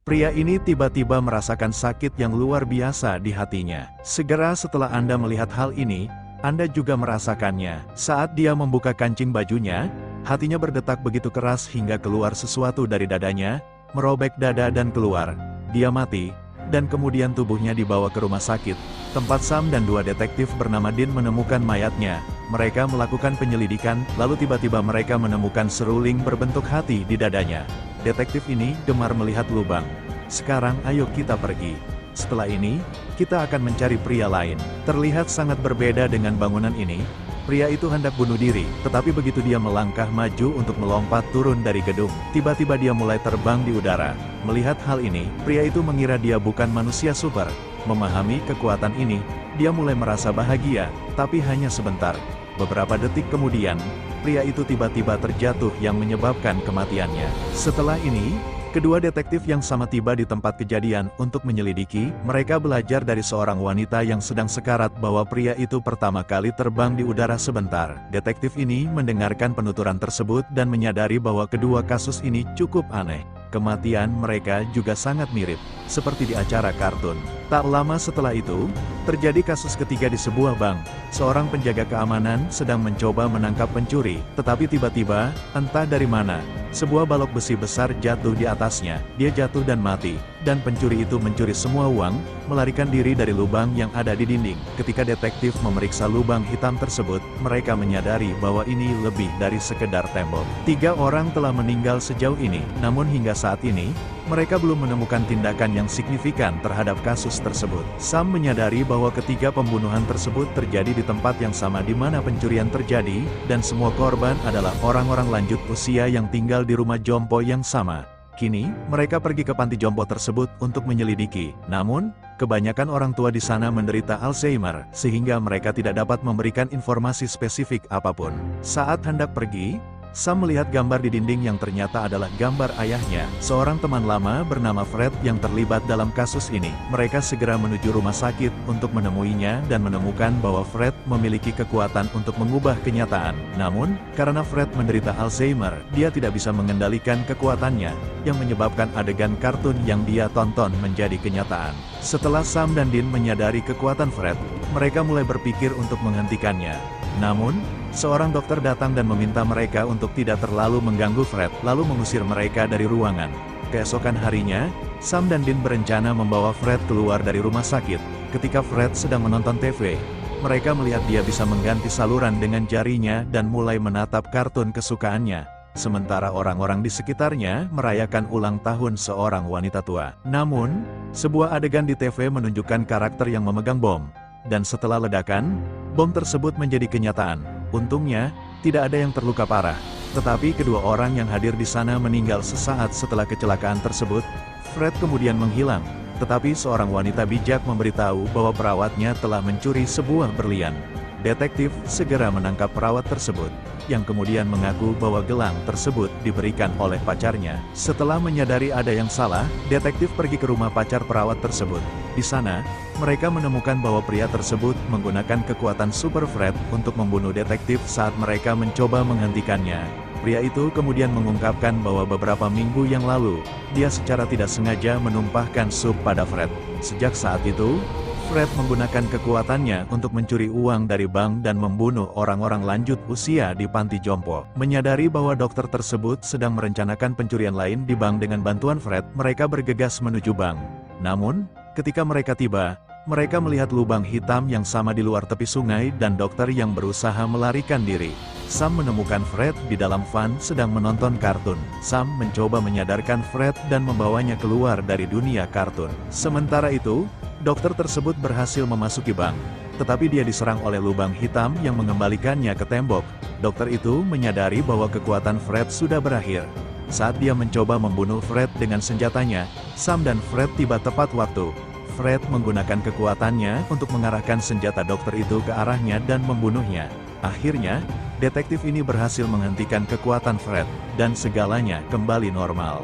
Pria ini tiba-tiba merasakan sakit yang luar biasa di hatinya. Segera setelah Anda melihat hal ini, Anda juga merasakannya. Saat dia membuka kancing bajunya, hatinya berdetak begitu keras hingga keluar sesuatu dari dadanya, merobek dada dan keluar. Dia mati, dan kemudian tubuhnya dibawa ke rumah sakit, tempat Sam dan dua detektif bernama Dean menemukan mayatnya. Mereka melakukan penyelidikan, lalu tiba-tiba mereka menemukan seruling berbentuk hati di dadanya. Detektif ini gemar melihat lubang. Sekarang ayo kita pergi. Setelah ini, kita akan mencari pria lain. Terlihat sangat berbeda dengan bangunan ini. Pria itu hendak bunuh diri, tetapi begitu dia melangkah maju untuk melompat turun dari gedung, tiba-tiba dia mulai terbang di udara. Melihat hal ini, pria itu mengira dia bukan manusia super. Memahami kekuatan ini, dia mulai merasa bahagia, tapi hanya sebentar. Beberapa detik kemudian, pria itu tiba-tiba terjatuh yang menyebabkan kematiannya. Setelah ini, kedua detektif yang sama tiba di tempat kejadian untuk menyelidiki. Mereka belajar dari seorang wanita yang sedang sekarat bahwa pria itu pertama kali terbang di udara sebentar. Detektif ini mendengarkan penuturan tersebut dan menyadari bahwa kedua kasus ini cukup aneh. Kematian mereka juga sangat mirip, seperti di acara kartun. Tak lama setelah itu, terjadi kasus ketiga di sebuah bank. Seorang penjaga keamanan sedang mencoba menangkap pencuri, tetapi tiba-tiba, entah dari mana, sebuah balok besi besar jatuh di atasnya. Dia jatuh dan mati, dan pencuri itu mencuri semua uang, melarikan diri dari lubang yang ada di dinding. Ketika detektif memeriksa lubang hitam tersebut, mereka menyadari bahwa ini lebih dari sekedar tembok. 3 orang telah meninggal sejauh ini, namun hingga saat ini, mereka belum menemukan tindakan yang signifikan terhadap kasus tersebut. Sam menyadari bahwa ketiga pembunuhan tersebut terjadi di tempat yang sama di mana pencurian terjadi, dan semua korban adalah orang-orang lanjut usia yang tinggal di rumah jompo yang sama. Kini, mereka pergi ke panti jompo tersebut untuk menyelidiki. Namun, kebanyakan orang tua di sana menderita Alzheimer, sehingga mereka tidak dapat memberikan informasi spesifik apapun. Saat hendak pergi, Sam melihat gambar di dinding yang ternyata adalah gambar ayahnya, seorang teman lama bernama Fred yang terlibat dalam kasus ini. Mereka segera menuju rumah sakit untuk menemuinya dan menemukan bahwa Fred memiliki kekuatan untuk mengubah kenyataan. Namun, karena Fred menderita Alzheimer, dia tidak bisa mengendalikan kekuatannya, yang menyebabkan adegan kartun yang dia tonton menjadi kenyataan. Setelah Sam dan Dean menyadari kekuatan Fred, mereka mulai berpikir untuk menghentikannya. Namun, seorang dokter datang dan meminta mereka untuk tidak terlalu mengganggu Fred, lalu mengusir mereka dari ruangan. Keesokan harinya, Sam dan Dean berencana membawa Fred keluar dari rumah sakit. Ketika Fred sedang menonton TV, mereka melihat dia bisa mengganti saluran dengan jarinya dan mulai menatap kartun kesukaannya. Sementara orang-orang di sekitarnya merayakan ulang tahun seorang wanita tua. Namun, sebuah adegan di TV menunjukkan karakter yang memegang bom. Dan setelah ledakan, bom tersebut menjadi kenyataan. Untungnya, tidak ada yang terluka parah. Tetapi kedua orang yang hadir di sana meninggal sesaat setelah kecelakaan tersebut. Fred kemudian menghilang, tetapi seorang wanita bijak memberitahu bahwa perawatnya telah mencuri sebuah berlian. Detektif segera menangkap perawat tersebut, yang kemudian mengaku bahwa gelang tersebut diberikan oleh pacarnya. Setelah menyadari ada yang salah, detektif pergi ke rumah pacar perawat tersebut. Di sana, mereka menemukan bahwa pria tersebut menggunakan kekuatan Super Fred untuk membunuh detektif saat mereka mencoba menghentikannya. Pria itu kemudian mengungkapkan bahwa beberapa minggu yang lalu, dia secara tidak sengaja menumpahkan sup pada Fred. Sejak saat itu, Fred menggunakan kekuatannya untuk mencuri uang dari bank dan membunuh orang-orang lanjut usia di panti jompo. Menyadari bahwa dokter tersebut sedang merencanakan pencurian lain di bank dengan bantuan Fred, mereka bergegas menuju bank. Namun, ketika mereka tiba, mereka melihat lubang hitam yang sama di luar tepi sungai dan dokter yang berusaha melarikan diri. Sam menemukan Fred di dalam van sedang menonton kartun. Sam mencoba menyadarkan Fred dan membawanya keluar dari dunia kartun. Sementara itu, dokter tersebut berhasil memasuki bank, tetapi dia diserang oleh lubang hitam yang mengembalikannya ke tembok. Dokter itu menyadari bahwa kekuatan Fred sudah berakhir. Saat dia mencoba membunuh Fred dengan senjatanya, Sam dan Fred tiba tepat waktu. Fred menggunakan kekuatannya untuk mengarahkan senjata dokter itu ke arahnya dan membunuhnya. Akhirnya, detektif ini berhasil menghentikan kekuatan Fred, dan segalanya kembali normal.